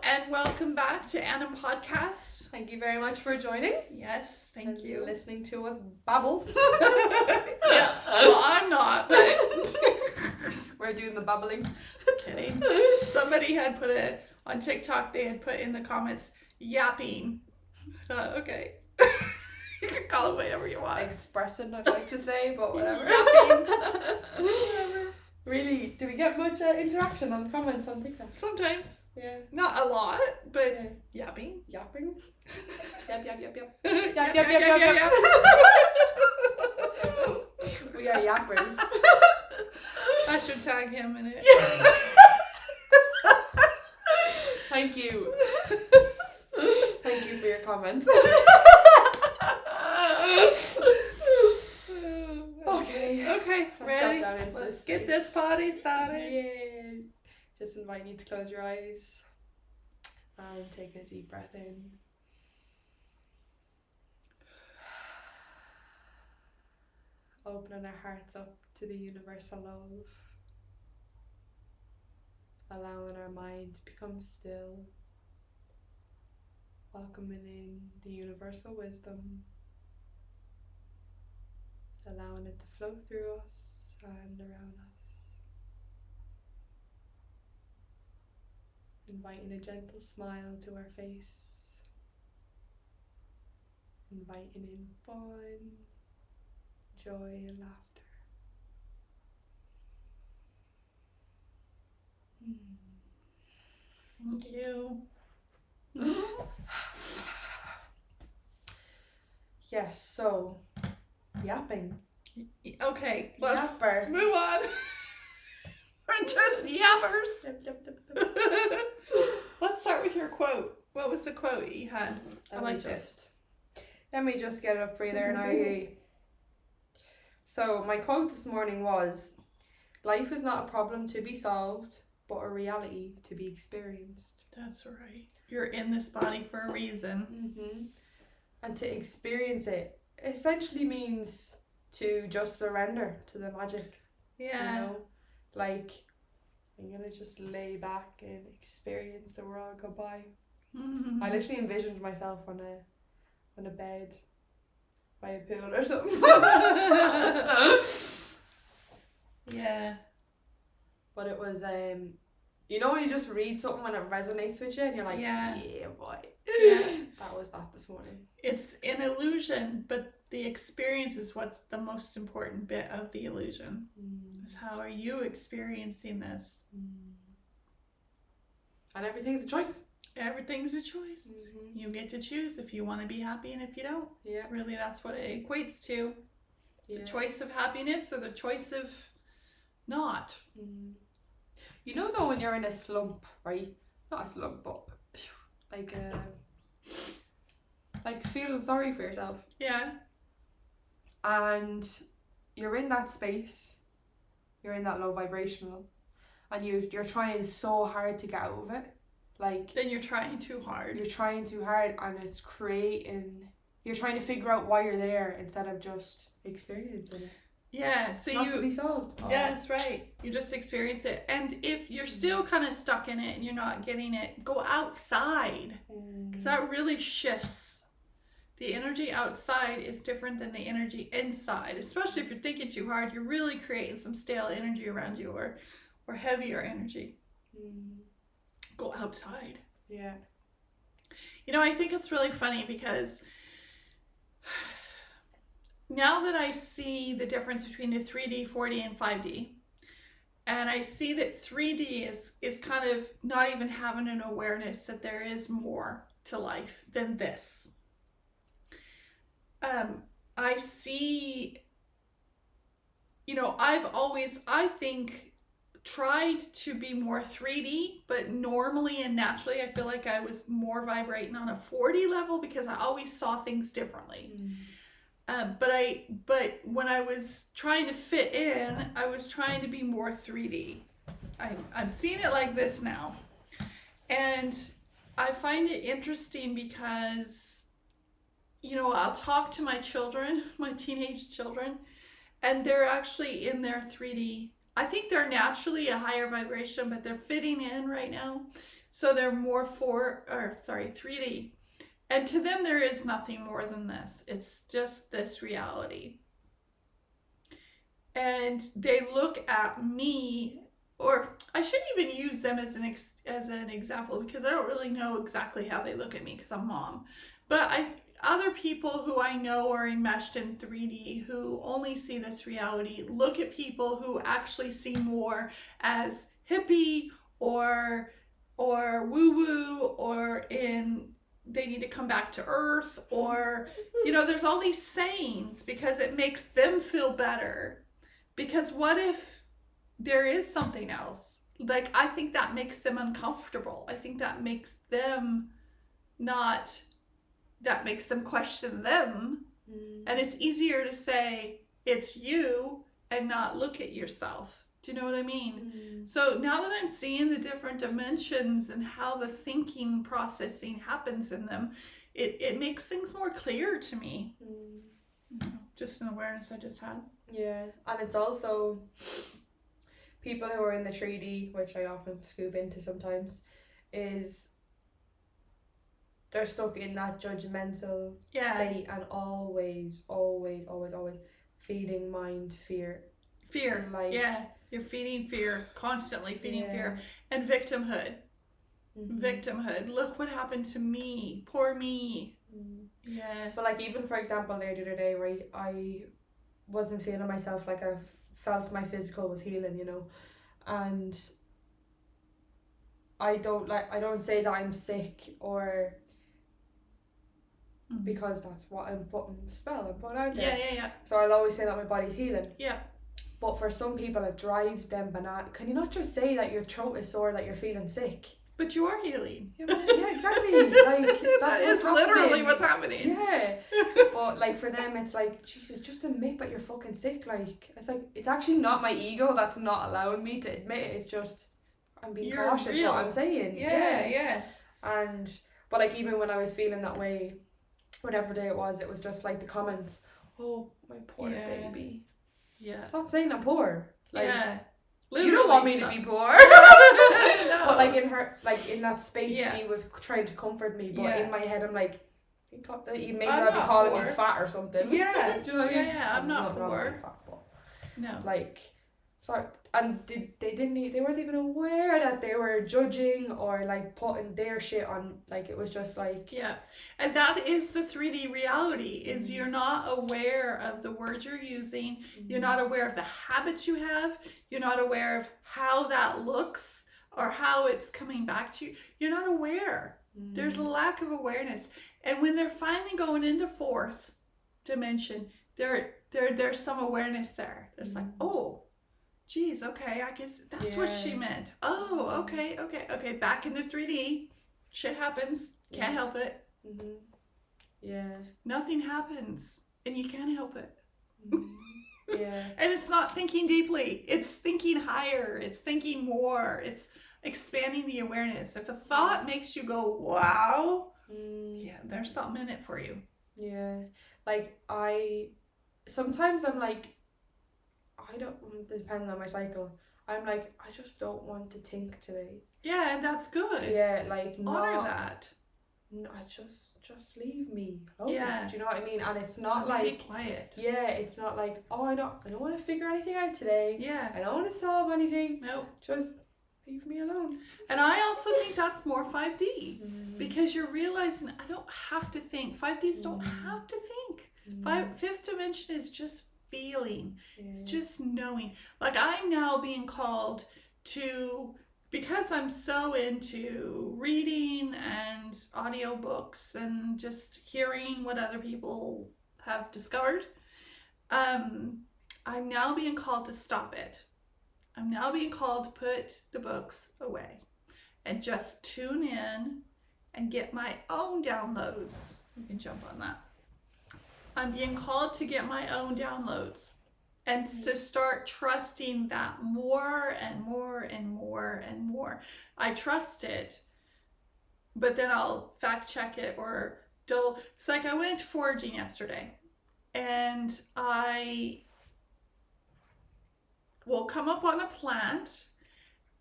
and welcome back to Anam Podcast. Thank you very much for joining. Yes, thank you. Listening to us babble. Yeah, well, I'm not, but we're doing the babbling. Kidding. Somebody had put it on TikTok, they had put in the comments, yapping. Okay. You can call it whatever you want. Expressing, I'd like to say, but whatever. Yapping. Whatever. Really? Do we get much interaction on comments on TikTok? Sometimes. Yeah. Not a lot, but yapping. Yapping? Yap. Yap. We are yappers. I should tag him in it. Thank you. Thank you for your comments. Okay, ready? Let's get this party started. Yeah. Just invite you to close your eyes and take a deep breath in. Opening our hearts up to the universal love. Allowing our mind to become still. Welcoming in the universal wisdom. Allowing it to flow through us and around us. Inviting a gentle smile to our face. Inviting in fun, joy and laughter. Thank you. Yes, so yapping. Okay, let's Yapper. move on. We're just yappers. Yep. Let's start with your quote. What was the quote you had? Let me just get it up for you there now. So my quote this morning was, life is not a problem to be solved, but a reality to be experienced. That's right. You're in this body for a reason. Mm-hmm. And to experience it essentially means to just surrender to the magic. Yeah. You know? Like, I'm gonna just lay back and experience the world go by. Mm-hmm. I literally envisioned myself on a bed by a pool or something. Yeah. But it was you know when you just read something and it resonates with you and you're like, yeah boy. Yeah. That was that this morning. It's an illusion, but the experience is what's the most important bit of the illusion. Is how are you experiencing this? And everything's a choice. Everything's a choice. Mm-hmm. You get to choose if you want to be happy and if you don't. Yeah. Really, that's what it equates to. Yeah. The choice of happiness or the choice of not. You know though when you're in a slump, right? Not a slump, but like feeling sorry for yourself. Yeah. And you're in that space, you're in that low vibrational, and you're trying so hard to get out of it. Like, then you're trying too hard. You're trying too hard, and it's you're trying to figure out why you're there instead of just experiencing it. Yeah, so it's not to be solved. Yeah, that's right. You just experience it. And if you're still kind of stuck in it and you're not getting it, go outside. Because that really shifts. The energy outside is different than the energy inside. Especially if you're thinking too hard, you're really creating some stale energy around you or heavier energy. Go outside. Yeah. You know, I think it's really funny because now that I see the difference between the 3D, 4D, and 5D, and I see that 3D is kind of not even having an awareness that there is more to life than this. I see, you know, I've always, I think, tried to be more 3D, but normally and naturally I feel like I was more vibrating on a 4D level because I always saw things differently. But when I was trying to fit in, I was trying to be more 3D. I'm seeing it like this now. And I find it interesting because, you know, I'll talk to my children, my teenage children, and they're actually in their 3D. I think they're naturally a higher vibration, but they're fitting in right now. So they're more 3D. And to them, there is nothing more than this. It's just this reality. And they look at me, or I shouldn't even use them as an example, because I don't really know exactly how they look at me because I'm mom. But other people who I know are enmeshed in 3D, who only see this reality, look at people who actually see more as hippie or woo-woo, or they need to come back to earth, or, there's all these sayings because it makes them feel better. Because what if there is something else? Like, I think that makes them uncomfortable. I think that makes them question them. And it's easier to say it's you and not look at yourself. Do you know what I mean? So now that I'm seeing the different dimensions and how the thinking processing happens in them, it makes things more clear to me. Just an awareness I just had. Yeah, and it's also people who are in the 3D, which I often scoop into sometimes, is they're stuck in that judgmental state and always feeding mind fear. Fear, you're feeding fear, constantly feeding fear, and victimhood. Victimhood. Look what happened to me. Poor me. Yeah. But like, even for example, the other day, where I wasn't feeling myself, like I felt my physical was healing, and I don't say that I'm sick, or because that's what I'm putting out there. Yeah. So I'll always say that my body's healing. Yeah. But for some people, it drives them bananas. Can you not just say that your throat is sore, that you're feeling sick? But you are healing. Yeah, exactly. Like, that is literally what's happening. Yeah. But like, for them, it's like, Jesus, just admit that you're fucking sick. Like, it's like, it's actually not my ego that's not allowing me to admit it. It's just, I'm being cautious what I'm saying. Yeah. But like, even when I was feeling that way, whatever day it was just like the comments, oh, my poor baby. Yeah. Stop saying I'm poor. Like, literally, you don't want me to be poor. No. But like, in that space, she was trying to comfort me, but in my head I'm like, you may as well be calling me fat or something. Yeah. Do you know what I mean? Yeah, I'm not poor. Fat, but no. Like, sorry, and they weren't even aware that they were judging or like putting their shit on. Like, it was just like, and that is the 3D reality. Is you're not aware of the words you're using. You're not aware of the habits you have. You're not aware of how that looks or how it's coming back to you. You're not aware. There's a lack of awareness. And when they're finally going into fourth dimension, there's some awareness there. There's like, oh, geez, okay, I guess that's what she meant. Oh, okay. Back into 3D. Shit happens. Can't help it. Yeah. Nothing happens. And you can't help it. Yeah. And it's not thinking deeply. It's thinking higher. It's thinking more. It's expanding the awareness. If a thought makes you go, wow, there's something in it for you. Yeah. Like, sometimes I'm like, depending on my cycle, I'm like, I just don't want to think today. Yeah, and that's good. Yeah, like, honor that. No, just leave me alone. Yeah. Do you know what I mean? And it's not like, be quiet. Yeah, it's not like, oh, I don't want to figure anything out today. Yeah. I don't want to solve anything. No. Just leave me alone. And I also think that's more 5D because you're realizing I don't have to think. 5Ds don't have to think. Fifth dimension is just feeling. It's just knowing. Like, I'm now being called to, because I'm so into reading and audiobooks and just hearing what other people have discovered, I'm now being called to stop it. I'm now being called to put the books away and just tune in and get my own downloads. You can jump on that. I'm being called to get my own downloads and to start trusting that more and more and more and more. I trust it, but then I'll fact check it or double. It's like I went foraging yesterday and I will come up on a plant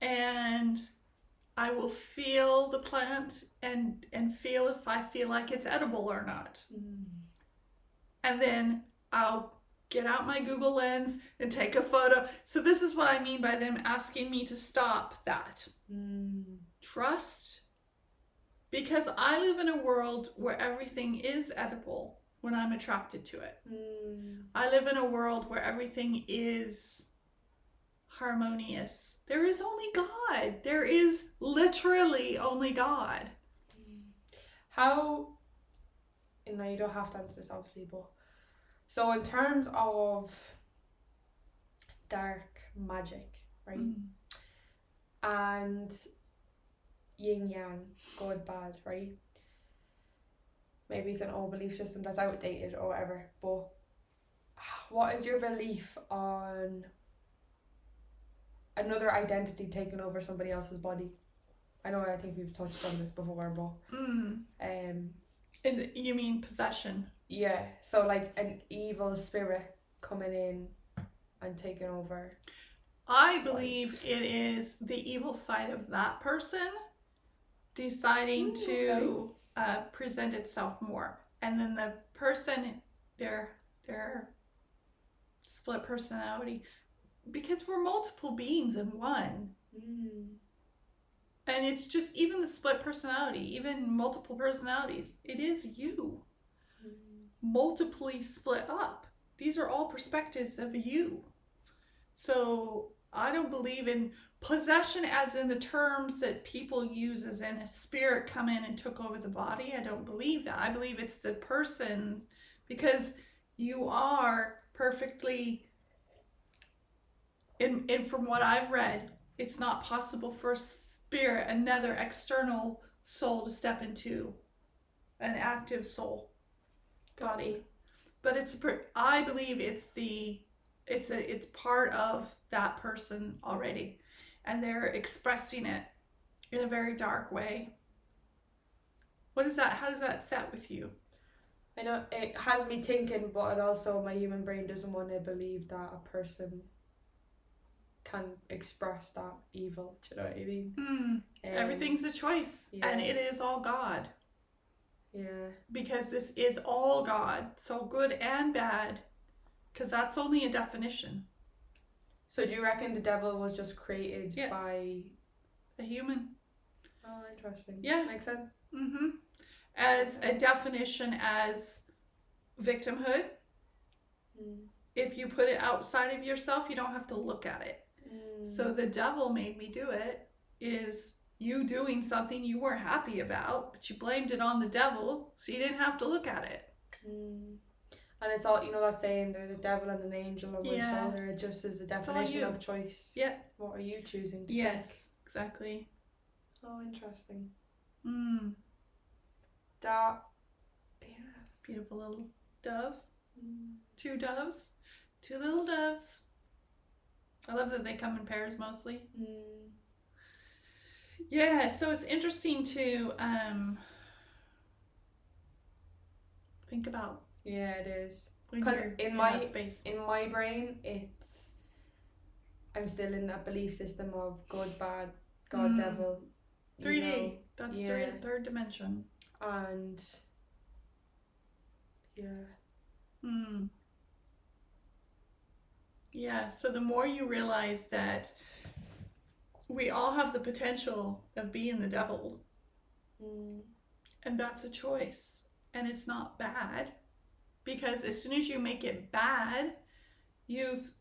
and I will feel the plant and feel if I feel like it's edible or not. And then I'll get out my Google Lens and take a photo. So this is what I mean by them asking me to stop that. Trust. Because I live in a world where everything is edible when I'm attracted to it. I live in a world where everything is harmonious. There is only God. There is literally only God. How, and now you don't have to answer this obviously, but so in terms of dark magic, right? And yin yang, good, bad, right? Maybe it's an old belief system that's outdated or whatever, but what is your belief on another identity taking over somebody else's body? I think we've touched on this before, but You mean possession? Yeah, so like an evil spirit coming in and taking over. I believe it is the evil side of that person deciding to present itself more, and then the person, their split personality, because we're multiple beings in one. And it's just even the split personality, even multiple personalities, it is you multiply split up. These are all perspectives of you. So I don't believe in possession as in the terms that people use, as in a spirit come in and took over the body. I don't believe that. I believe it's the person, because you are perfectly, and from what I've read, it's not possible for a spirit, another external soul, to step into an active soul body. But I believe it's part of that person already, and they're expressing it in a very dark way. What is that? How does that set with you? I know it has me thinking, but it also, my human brain doesn't want to believe that a person can express that evil. Do you know what I mean? Everything's a choice, and it is all God. Yeah. Because this is all God, so good and bad, because that's only a definition. So do you reckon the devil was just created by a human? Oh, interesting. Yeah. Makes sense. As a definition, as victimhood. If you put it outside of yourself, you don't have to look at it. So the devil made me do it is you doing something you weren't happy about, but you blamed it on the devil, so you didn't have to look at it. And it's all, that saying, there's a devil and an angel on my shoulder. It just is a definition of choice. Yeah. What are you choosing to Yes, exactly. Oh, interesting. That, beautiful little dove. 2 doves. 2 little doves. I love that they come in pairs mostly. Yeah, so it's interesting to think about. Yeah, it is. Because in my brain, I'm still in that belief system of good, bad, God, devil. 3D. That's third dimension. And yeah, so the more you realize that we all have the potential of being the devil, and that's a choice, and it's not bad, because as soon as you make it bad, you've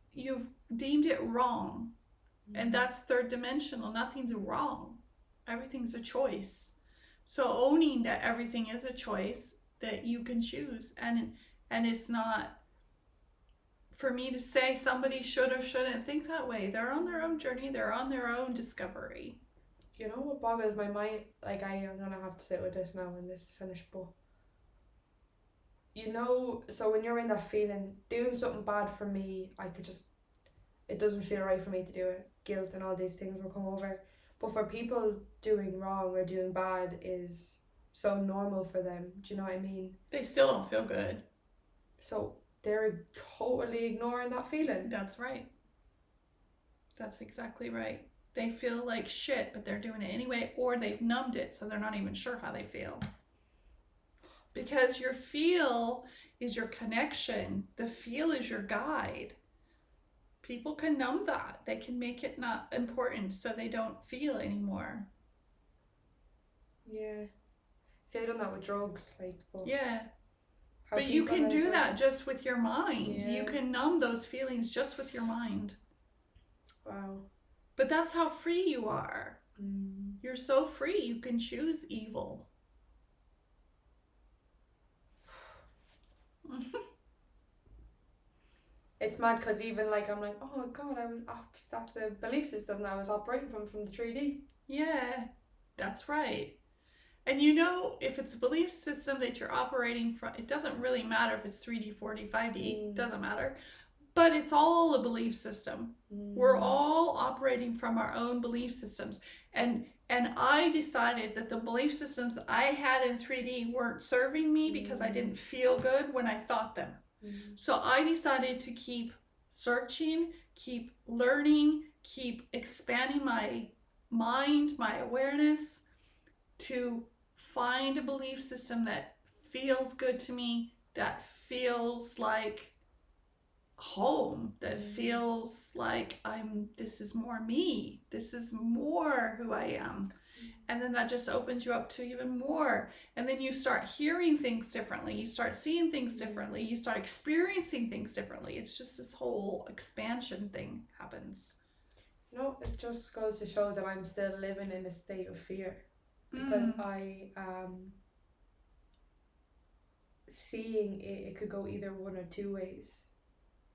deemed it wrong, and that's third dimensional. Nothing's wrong, everything's a choice. So owning that everything is a choice that you can choose, and it's not for me to say somebody should or shouldn't think that way. They're on their own journey, they're on their own discovery. You know what boggles my mind? Like, I'm gonna have to sit with this now when this is finished, but so when you're in that feeling, doing something bad for me, it doesn't feel right for me to do it. Guilt and all these things will come over. But for people, doing wrong or doing bad is so normal for them. Do you know what I mean? They still don't feel good. So they're totally ignoring that feeling. That's right. That's exactly right. They feel like shit, but they're doing it anyway, or they've numbed it, so they're not even sure how they feel. Because your feel is your connection. The feel is your guide. People can numb that. They can make it not important so they don't feel anymore. Yeah. See, I done that with drugs, like. Yeah. how But you people can are do that just with your mind. Yeah. You can numb those feelings just with your mind. Wow. But that's how free you are. Mm. You're so free. You can choose evil. It's mad because even like I'm like, oh god, that's a belief system that I was operating from the 3D. Yeah, that's right. And you know, if it's a belief system that you're operating from, it doesn't really matter if it's 3D, 4D, 5D, doesn't matter. But it's all a belief system. We're all operating from our own belief systems. And I decided that the belief systems I had in 3D weren't serving me because I didn't feel good when I thought them. So I decided to keep searching, keep learning, keep expanding my mind, my awareness, to find a belief system that feels good to me, that feels like home, that feels like this is more me, this is more who I am. And then that just opens you up to even more. And then you start hearing things differently, you start seeing things differently, you start experiencing things differently. It's just this whole expansion thing happens. No, it just goes to show that I'm still living in a state of fear. Because I am seeing it could go either one or two ways,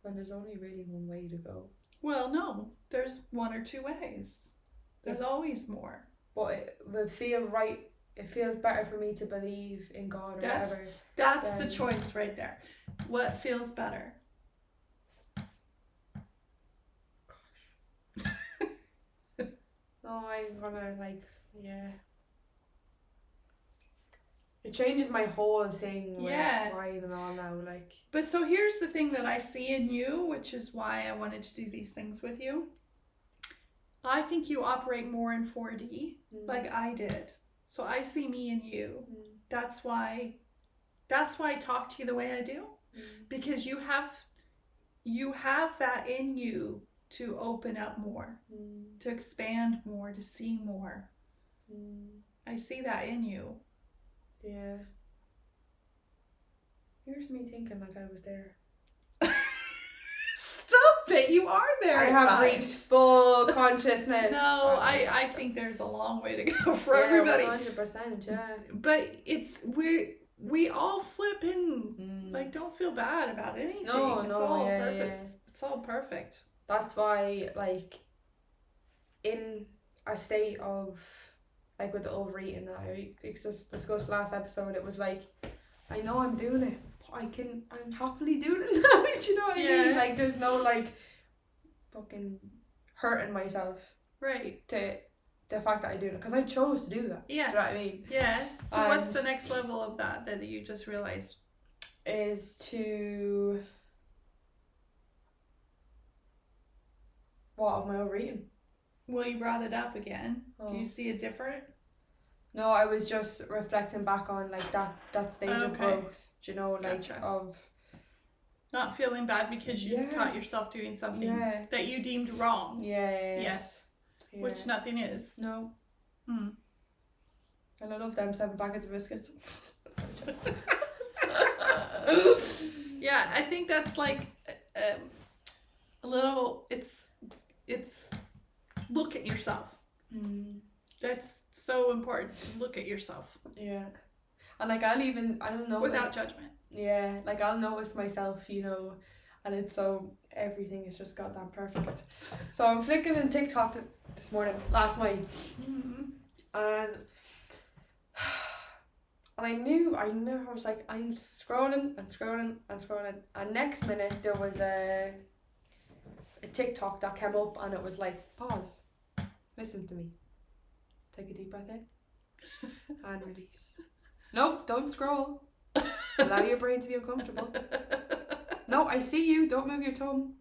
when there's only really one way to go. Well, no, there's one or two ways. There's always more. But it would feel right. It feels better for me to believe in God or whatever. That's the choice right there. What feels better? Gosh. No, I'm gonna It changes my whole thing with wine and all now, like. But so here's the thing that I see in you, which is why I wanted to do these things with you. I think you operate more in 4D, like I did. So I see me in you. That's why I talk to you the way I do, because you have that in you to open up more, to expand more, to see more. I see that in you. Yeah. Here's me thinking like I was there. Stop it! You are there. I have reached full consciousness. No, I think there's a long way to go for everybody. 100%, yeah. But we all flip in. Like, don't feel bad about anything. No, it's all perfect. Yeah. It's all perfect. That's why, like, in a state of, like, with the overeating that I just discussed last episode, it was like, I know I'm doing it. I'm happily doing it now. Do you know what I mean? Like, there's no, like, fucking hurting myself. Right. To the fact that I do it. Because I chose to do that. Yeah. Do you know what I mean? Yeah. So what's the next level of that you just realized? Is to... What, of my overeating? Well, you brought it up again. Do you see it different? No, I was just reflecting back on, like, that stage of growth. Do you know, like, of... Not feeling bad because you caught yourself doing something that you deemed wrong. Yes. Yeah. Which nothing is. No. And I love them 7 packets of biscuits. Yeah, I think that's like a little, it's look at yourself. That's so important to look at yourself. Yeah. And like I'll notice without judgment. Yeah, like I'll notice myself, you know, and it's so everything is just goddamn perfect. So I'm flicking in TikTok last night, and I knew I was like, I'm scrolling, and next minute there was a TikTok that came up, and it was like, pause, listen to me, take a deep breath in and release. Nope, don't scroll. Allow your brain to be uncomfortable. No, I see you, don't move your tongue.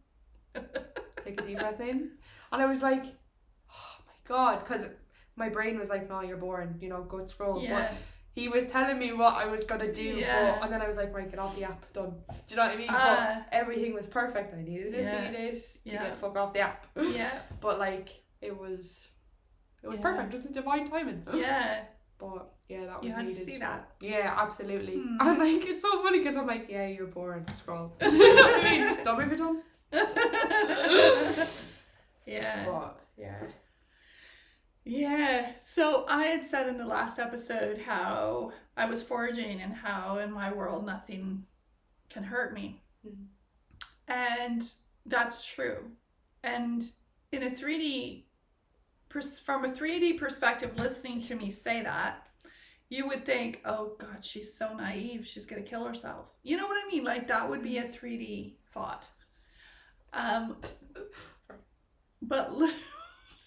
Take a deep breath in. And I was like, oh my God, because my brain was like, no, you're boring, you know, go scroll. Yeah. But he was telling me what I was going to do, Yeah. and then I was like, right, get off the app, done. Do you know what I mean? But everything was perfect. I needed to see this to get the fuck off the app. Yeah. But like, it was perfect, just divine timing. Yeah. But yeah, that was You had needed. to see that. Yeah, absolutely. Mm. I'm like, it's so funny because I'm like, yeah, you're boring, scroll. You know what I mean? Don't make me done. Yeah. But yeah. Yeah. So I had said in the last episode how I was foraging and how in my world nothing can hurt me. Mm. And that's true. And in a 3D, from a 3D perspective, listening to me say that, you would think, oh God, she's so naive. She's going to kill herself. You know what I mean? Like that would be a 3D thought. But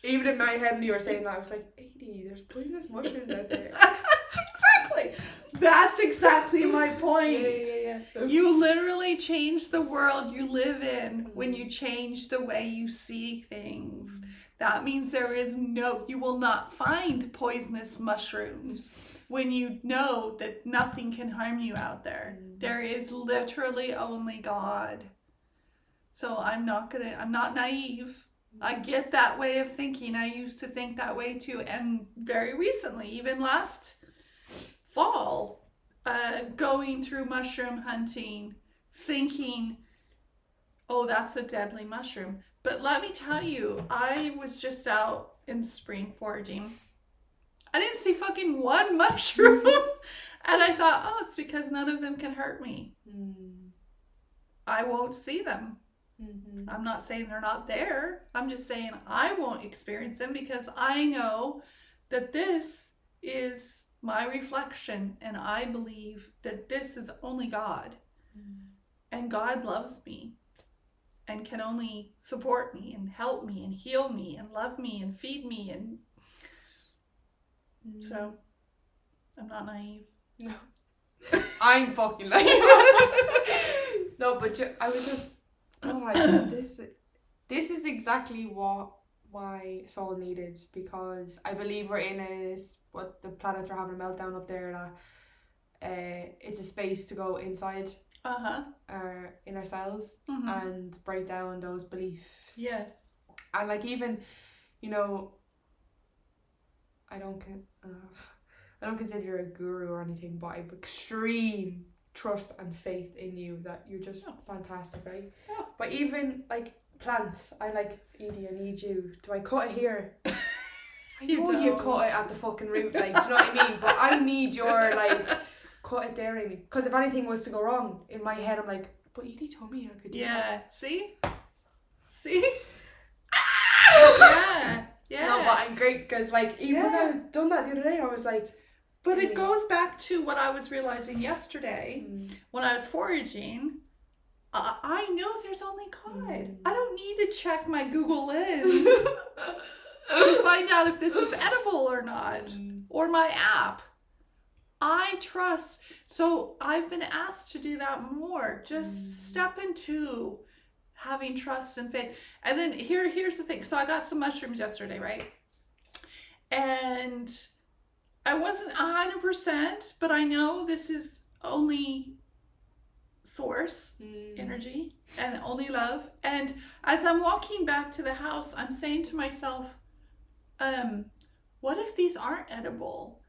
even in my head when you were saying that, I was like, Edie, there's poisonous mushrooms out there. Exactly. That's exactly my point. Yeah. You literally change the world you live in when you change the way you see things. That means you will not find poisonous mushrooms when you know that nothing can harm you out there. There is literally only God. So I'm not naive. I get that way of thinking. I used to think that way too. And very recently, even last fall, going through mushroom hunting, thinking, oh, that's a deadly mushroom. But let me tell you, I was just out in spring foraging. I didn't see fucking one mushroom. And I thought, oh, it's because none of them can hurt me. I won't see them. Mm-hmm. I'm not saying they're not there. I'm just saying I won't experience them because I know that this is my reflection and I believe that this is only God. And God loves me and can only support me and help me and heal me and love me and feed me. And so I'm not naive. No. I'm fucking naive. No, but I was just, oh my God, this is exactly why Soul needed, because I believe we're in what the planets are having a meltdown up there, that it's a space to go inside in ourselves and break down those beliefs. Yes. And like, even, you know, I don't consider you a guru or anything, but I have extreme trust and faith in you that you're just fantastic, right? Yeah. But even like plants, I like, Edie, I need you. Do I cut it here? I know you cut it at the fucking root, like, do you know what I mean? But I need your, like, cut it there, Amy. Because if anything was to go wrong, in my head I'm like, but Edie told me I could do that. Yeah, see? Yeah. No, but I'm great, because like, even when I done that the other day, I was like, but it goes back to what I was realizing yesterday when I was foraging. I know there's only God. I don't need to check my Google Lens to find out if this is edible or not, or my app. I trust. So I've been asked to do that more. Just step into having trust and faith. And then here's the thing. So I got some mushrooms yesterday, right? And I wasn't 100%, but I know this is only source energy and only love. And as I'm walking back to the house, I'm saying to myself, what if these aren't edible?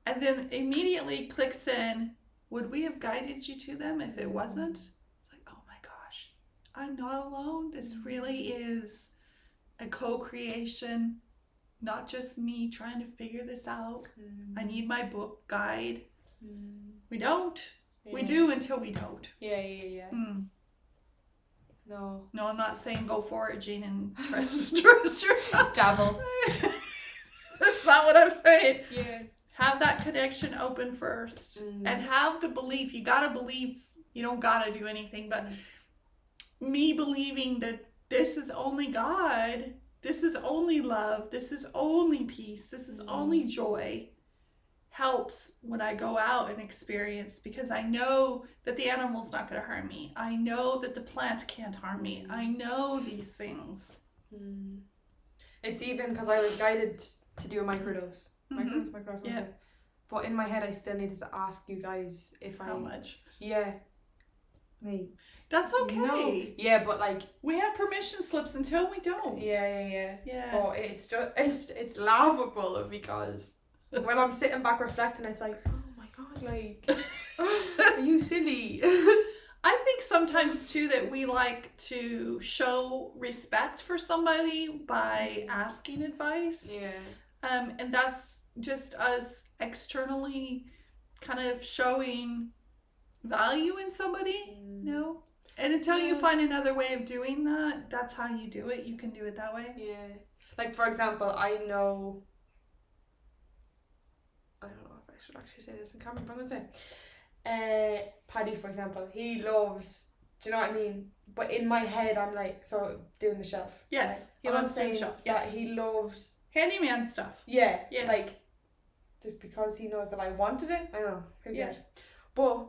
And then immediately clicks in, would we have guided you to them if it wasn't? It's like, oh my gosh, I'm not alone. This really is a co-creation, not just me trying to figure this out. I need my book guide. We don't. Yeah. We do until we don't. Yeah. No, I'm not saying go foraging and trust yourself. Dabble. That's not what I'm saying. Yeah. Have that connection open first and have the belief. You gotta believe. You don't gotta do anything, but me believing that this is only God, this is only love, this is only peace, this is only joy, helps when I go out and experience, because I know that the animal's not going to harm me. I know that the plant can't harm me. I know these things. It's even because I was guided to do a microdose. Microdose. Yeah. But in my head, I still needed to ask you guys if How much? Yeah. Me. That's okay. No. Yeah, but like we have permission slips until we don't. Yeah. Yeah. But it's just it's laughable because when I'm sitting back reflecting, it's like, oh my god, like, are you silly? I think sometimes too that we like to show respect for somebody by asking advice. Yeah. And that's just us externally kind of showing value in somebody, no? And until you find another way of doing that, that's how you do it. You can do it that way. Yeah. Like, for example, I don't know if I should actually say this in camera, but I'm going to say Paddy, for example, he loves, do you know what I mean? But in my head, I'm like, so doing the shelf. Yes, right? he loves doing the shelf. Yeah. That he loves handyman stuff. Yeah. Yeah. Like, just because he knows that I wanted it, I don't know. Who cares? Yeah. But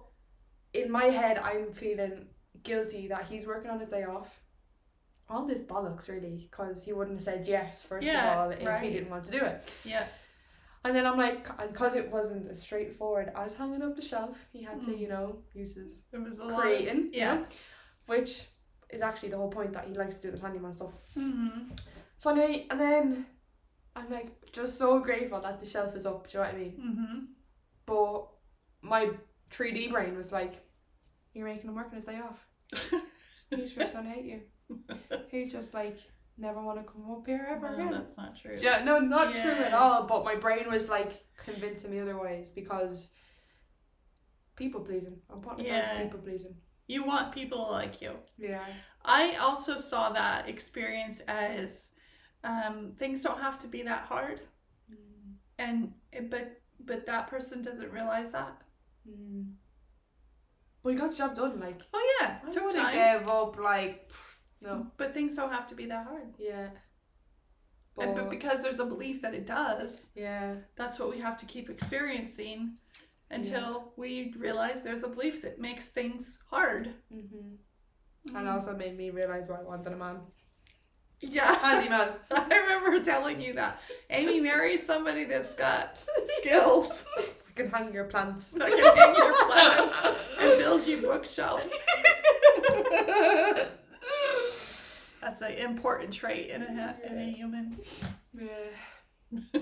in my head, I'm feeling guilty that he's working on his day off. All this bollocks, really, because he wouldn't have said yes, first of all, if he didn't want to do it. Yeah. And then I'm like, because it wasn't as straightforward as hanging up the shelf, he had to, use his creating. Yeah. Which is actually the whole point that he likes to do the handyman stuff. Mm-hmm. So anyway, and then I'm like, just so grateful that the shelf is up, do you know what I mean? Mm-hmm. But my 3D brain was like, you're making him work on his day off. He's just gonna hate you. He's just like, never want to come up here ever again. That's not true. Yeah, no, not true at all. But my brain was like convincing me otherwise because people pleasing. I'm putting it down people pleasing. You want people to like you. Yeah. I also saw that experience as things don't have to be that hard, but that person doesn't realize that. Well, you got the job done, like. Oh yeah, I took would time. have gave up, like, no. But things don't have to be that hard. Yeah. But because there's a belief that it does. Yeah. That's what we have to keep experiencing until we realize there's a belief that makes things hard. And also made me realize why I wanted a man. Yeah. Handyman. I remember telling you that. Amy, marry somebody that's got skills. I can hang your plants. That can hang your plants and build you bookshelves. That's an important trait in a human. Yeah.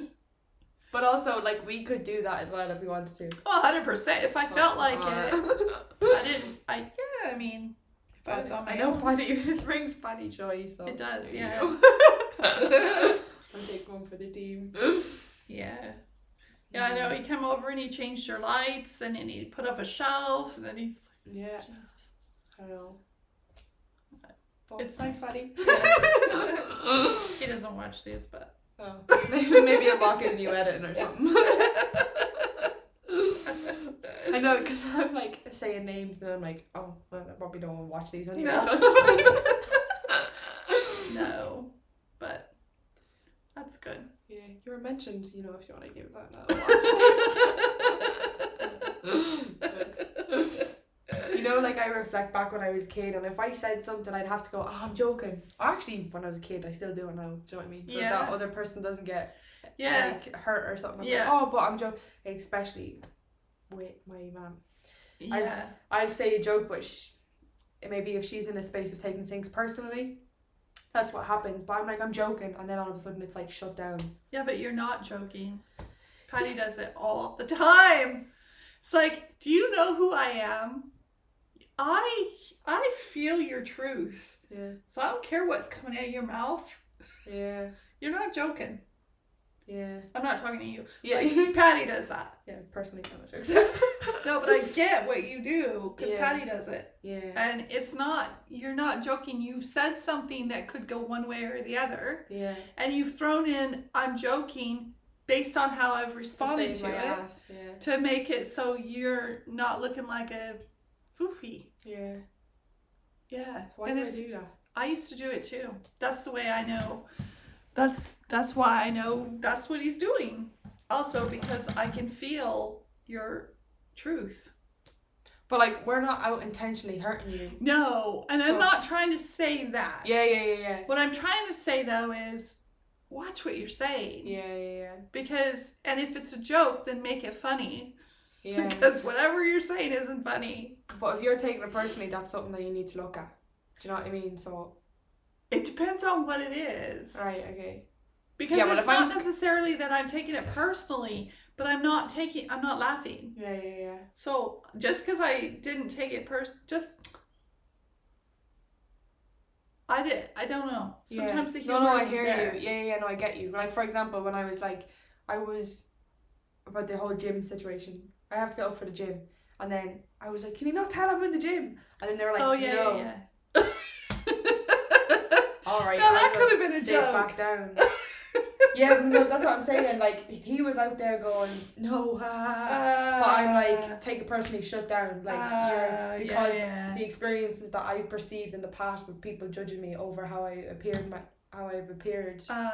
But also, like, we could do that as well if we wanted to. Oh, 100%. If I felt like it. I mean, if I was on my own. Paddy, it brings Paddy joy, so. It does, yeah. I'll take one for the team. Yeah. Yeah, I know. He came over and he changed your lights and then he put up a shelf and then he's like, yeah. Jesus. I know. It's nice, Paddy. He doesn't watch these, but. Oh. Maybe I'm locking you editing or something. I know, because I'm like saying names and I'm like, oh, well, I probably don't want to watch these anyway. No. So it's fine. No, but that's good. Yeah, you were mentioned, if you want to give that now. Like I reflect back when I was a kid, and if I said something, I'd have to go, oh, I'm joking. Or actually, when I was a kid, I still do it now. Do you know what I mean? So that other person doesn't get like hurt or something. I'm like, oh, but I'm joking. Especially with my mum. Yeah. I'll say a joke, but maybe if she's in a space of taking things personally, that's what happens. But I'm like, I'm joking, and then all of a sudden it's like shut down. Yeah, but you're not joking. Paddy does it all the time. It's like, do you know who I am? I feel your truth. Yeah. So I don't care what's coming out of your mouth. Yeah. You're not joking. Yeah. I'm not talking to you. Yeah. Like, Paddy does that. Yeah, personally, I'm not jokes. No, but I get what you do because Paddy does it. Yeah. And you're not joking. You've said something that could go one way or the other. Yeah. And you've thrown in, I'm joking, based on how I've responded to it. To make it so you're not looking like a foofy. Yeah. Yeah. Why do I do that? I used to do it too. That's the way I know. That's why I know that's what he's doing. Also because I can feel your truth. But like, we're not out intentionally hurting you. No, and I'm not trying to say that. Yeah. What I'm trying to say though is watch what you're saying. Yeah. Because, and if it's a joke, then make it funny. Yeah. Because whatever you're saying isn't funny. But if you're taking it personally, that's something that you need to look at. Do you know what I mean? So. It depends on what it is. Right. Okay. Because it's not necessarily that I'm taking it personally, but I'm not laughing. Yeah. So just because I didn't take it I don't know. Sometimes the humor I isn't hear there. you. Yeah, no, I get you. Like, for example, when I was about the whole gym situation. I have to get up for the gym. And then I was like, can you not tell I'm in the gym? And then they were like, no. Yeah. Alright, no, that could have been a sit joke. back down. Yeah, no, that's what I'm saying. Like, he was out there going, no, but I'm like, take it personally, shut down. Like, because the experiences that I've perceived in the past with people judging me over how I've appeared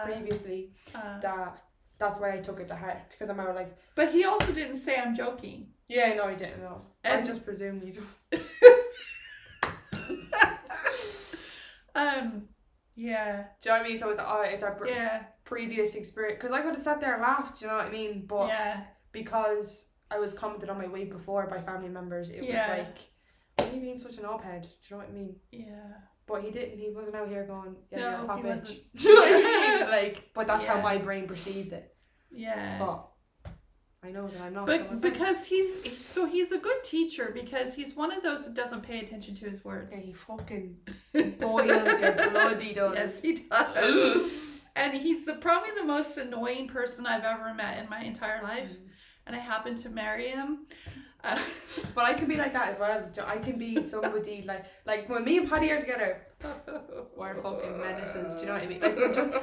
previously, that's why I took it to heart. Because I'm out like. But he also didn't say I'm joking. Yeah, no, I didn't know. I just presumed you do. Yeah. Do you know what I mean? So it's our previous experience. Because I could have sat there and laughed, do you know what I mean? But because I was commented on my weight before by family members, it was like, why are you being such an op-head? Do you know what I mean? Yeah. But he didn't. He wasn't out here going, you're a fat bitch. Wasn't. Do you know what I mean? Like, but that's how my brain perceived it. Yeah. But I know that I'm not. But because he's a good teacher, because he's one of those that doesn't pay attention to his words. Yeah, he fucking boils your blood, he does. Yes, he does. And he's probably the most annoying person I've ever met in my entire life. And I happen to marry him. But I can be like that as well. I can be somebody like when me and Paddy are together, we're fucking menaces. Do you know what I mean? Like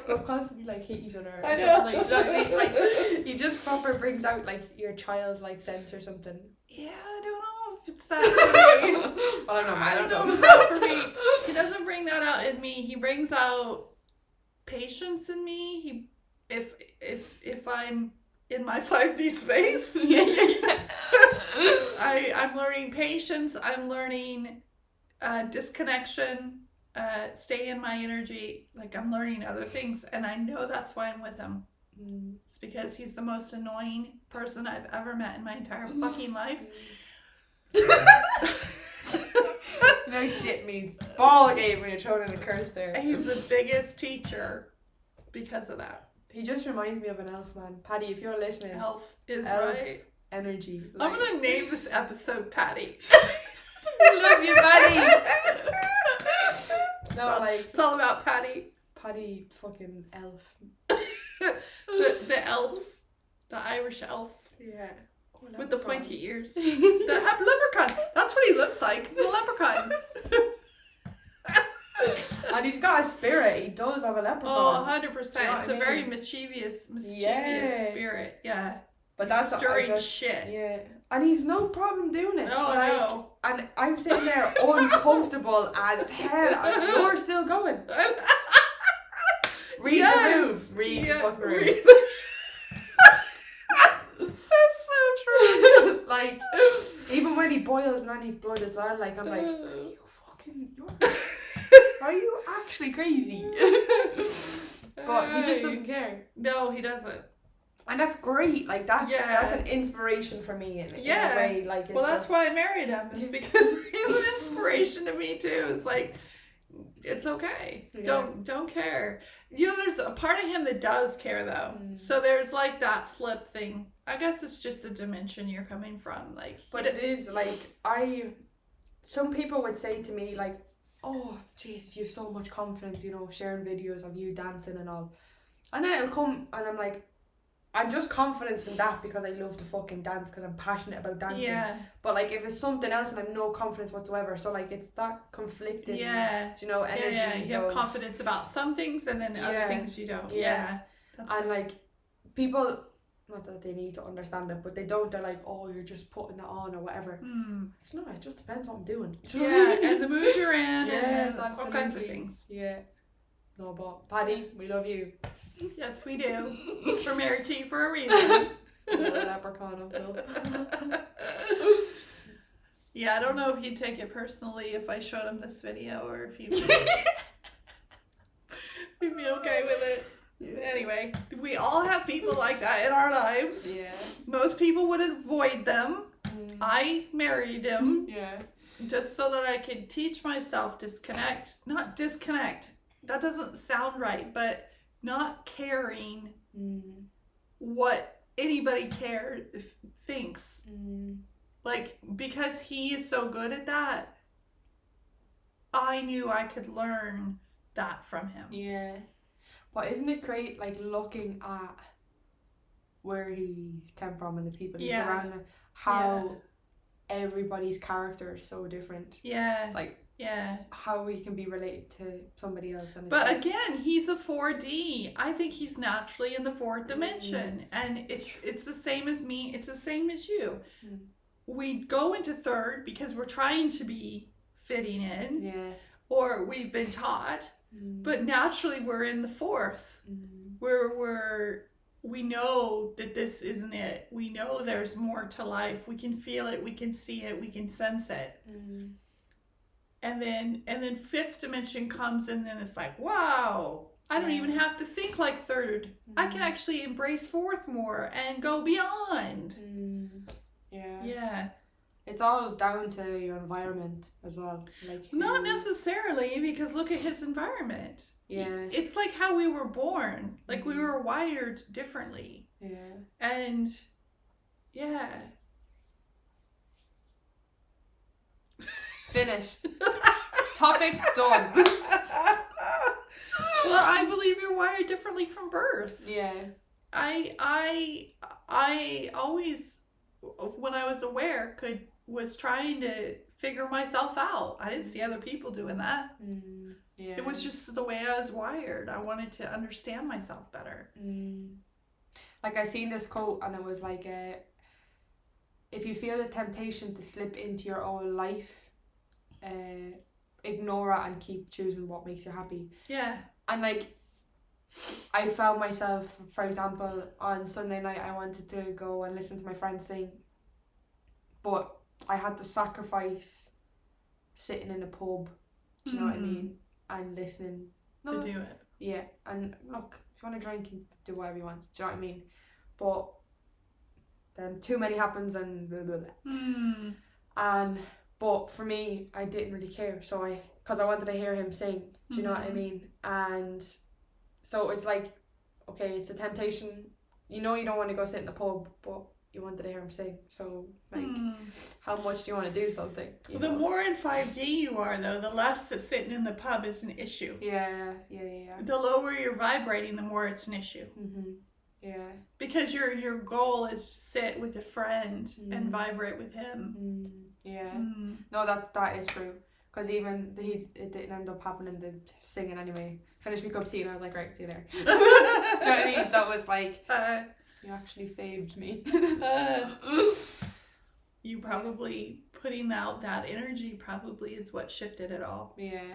we'll constantly like hit each other. I know. Like, do you know what I mean? Like he just proper brings out like your childlike sense or something. Yeah, I don't know if it's that for me. Well, I don't know if it's that for me. He doesn't bring that out in me. He brings out patience in me. If I'm in my 5D space. I'm learning patience. I'm learning disconnection, stay in my energy. Like, I'm learning other things, and I know that's why I'm with him. It's because he's the most annoying person I've ever met in my entire fucking life. No shit means ball game when you're throwing in a curse there. He's the biggest teacher because of that. He just reminds me of an elf, man. Paddy, if you're listening. Elf is right. Energy. I'm going to name this episode Paddy. Love you, Paddy. No, it's all about Paddy. Paddy fucking elf. the elf. The Irish elf. Yeah. With the pointy ears. The leprechaun. That's what he looks like. The leprechaun. And he's got a spirit. He does have a leprechaun. Oh, 100%. It's a very mischievous spirit. Yeah. But that's stirring shit. Yeah. And he's no problem doing it. No, I know. And I'm sitting there uncomfortable as hell. And you're still going. Read the room. Read the fucking room. That's so true. Like, even when he boils Nanny's blood as well, like, I'm like, are you actually crazy? But he just doesn't care. No, he doesn't. And that's great. Like, that's an inspiration for me in a way. Like, it's that's why I married him. It's because he's an inspiration to me too. It's like, it's okay. Yeah. Don't care. You know, there's a part of him that does care though. So there's like that flip thing. I guess it's just the dimension you're coming from. Like, but it is like some people would say to me like, oh, jeez, you have so much confidence, you know, sharing videos of you dancing and all. And then it'll come and I'm like, I'm just confident in that because I love to fucking dance because I'm passionate about dancing. Yeah. But like if it's something else and I've no confidence whatsoever, so like it's that conflicting, you know, energy. Yeah. You have confidence about some things and then other things you don't. Yeah. That's and like people, not that they need to understand it, but they don't. They're like, oh, you're just putting that on or whatever. It's not. It just depends what I'm doing. Yeah, and the mood you're in, and all kinds of things. Yeah. No, but Paddy, we love you. Yes, we do. We're married to you for a reason. Leprechaun uphill. Yeah, I don't know if he'd take it personally if I showed him this video or if he'd be okay with it. Anyway, we all have people like that in our lives. Yeah. Most people would avoid them. I married him Yeah. just so that I could teach myself not disconnect. That doesn't sound right, but not caring what anybody thinks. Like, because he is so good at that, I knew I could learn that from him. Yeah. But isn't it great, like, looking at where he came from and the people he's around, and how everybody's character is so different. Yeah. Like, how we can be related to somebody else. And but again, he's a 4D. I think he's naturally in the fourth dimension. And it's the same as me. It's the same as you. We go into third because we're trying to be fitting in. Yeah. Or we've been taught. But naturally we're in the fourth. Where we know that this isn't it. We know there's more to life. We can feel it. We can see it. We can sense it. And then fifth dimension comes, and then it's like, wow, I don't even have to think like third. I can actually embrace fourth more and go beyond. Yeah. It's all down to your environment as well. Like, not necessarily, because look at his environment. Yeah. It's like how we were born. Like, we were wired differently. Yeah. And yeah. Finished. Topic done. Well, I believe you're wired differently from birth. Yeah. I always, when I was aware, was trying to figure myself out. I didn't see other people doing that. Yeah. It was just the way I was wired. I wanted to understand myself better. Like, I seen this quote, and it was like, if you feel the temptation to slip into your own life, ignore it and keep choosing what makes you happy. Yeah. And like, I found myself, for example, on Sunday night I wanted to go and listen to my friends sing, but I had to sacrifice sitting in a pub, do you know what I mean, and listening to do it. Yeah. And look, if you want to drink, you do whatever you want, do you know what I mean, but then too many happens and blah blah blah. But for me, I didn't really care, because I wanted to hear him sing, do you know what I mean? And so it's like, okay, it's a temptation. You know you don't want to go sit in the pub, but you wanted to hear him sing. So, like, how much do you want to do something? The more in 5D you are, though, the less that sitting in the pub is an issue. Yeah. The lower you're vibrating, the more it's an issue. Yeah. Because your goal is to sit with a friend and vibrate with him. Yeah. No, that is true. Because even it didn't end up happening, the singing anyway. Finished my cup of tea and I was like, right, see you there. Do you know what I mean? So it was like, you actually saved me. You probably putting out that energy probably is what shifted it all. Yeah.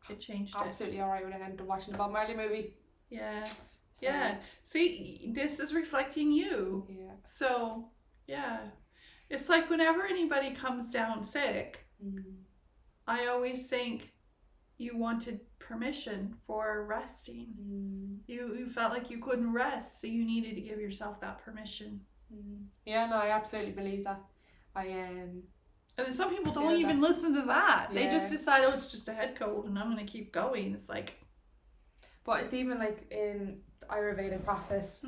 It changed Absolutely alright when I ended up watching the Bob Marley movie. Yeah. So. Yeah. See, this is reflecting you. Yeah. So, yeah. It's like whenever anybody comes down sick, I always think you wanted permission for resting. You felt like you couldn't rest, so you needed to give yourself that permission. Yeah, no, I absolutely believe that. And then some people don't even listen to that. Yeah. They just decide, oh, it's just a head cold and I'm going to keep going. It's like... But it's even like in Ayurvedic practice,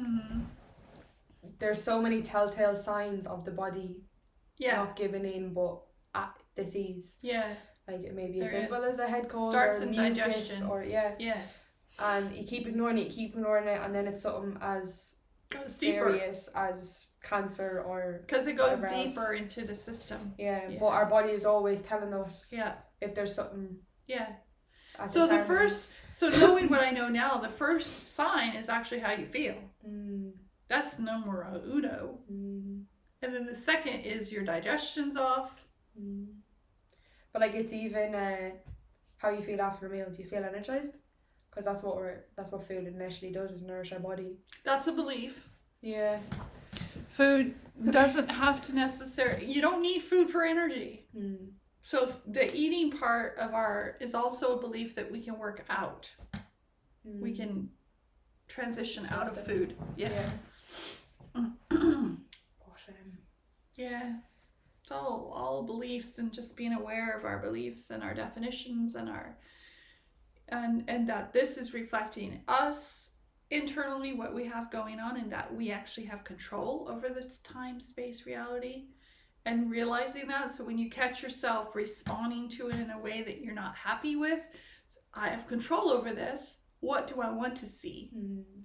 there's so many telltale signs of the body not giving in, but at disease. Yeah. Like, it may be as simple as a head cold, starts or in mucus, digestion, or and you keep ignoring it, and then it's something as serious as cancer, or because it goes deeper into the system. Yeah, but our body is always telling us if there's something. Yeah. So knowing what I know now, the first sign is actually how you feel. That's numero uno. And then the second is your digestion's off. But like, it's even how you feel after a meal. Do you feel energized? Because that's what food initially does, is nourish our body. That's a belief. Yeah. Food doesn't have to necessarily... You don't need food for energy. So the eating part of is also a belief that we can work out. We can transition out of food. Yeah. Yeah. It's all beliefs, and just being aware of our beliefs and our definitions and our and that this is reflecting us internally, what we have going on, and that we actually have control over this time, space, reality, and realizing that. So when you catch yourself responding to it in a way that you're not happy with, I have control over this. What do I want to see?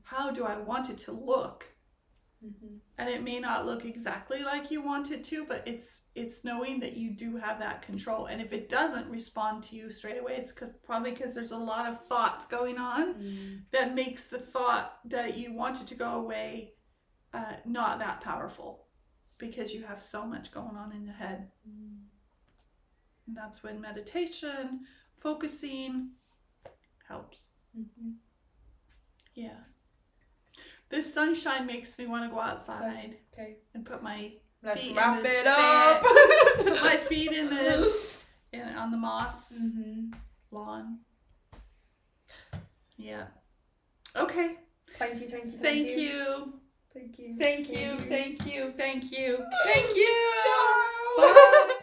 How do I want it to look? And it may not look exactly like you want it to, but it's knowing that you do have that control. And if it doesn't respond to you straight away, it's probably because there's a lot of thoughts going on that makes the thought that you want it to go away not that powerful, because you have so much going on in your head. And that's when meditation, focusing helps. Yeah. This sunshine makes me want to go outside and put my feet wrap in the it sand. up. Put my feet in on the moss lawn. Yeah. Okay. Thank you. Thank you. Thank you. Thank you. Thank you. Thank you. Thank you. Ciao. Bye.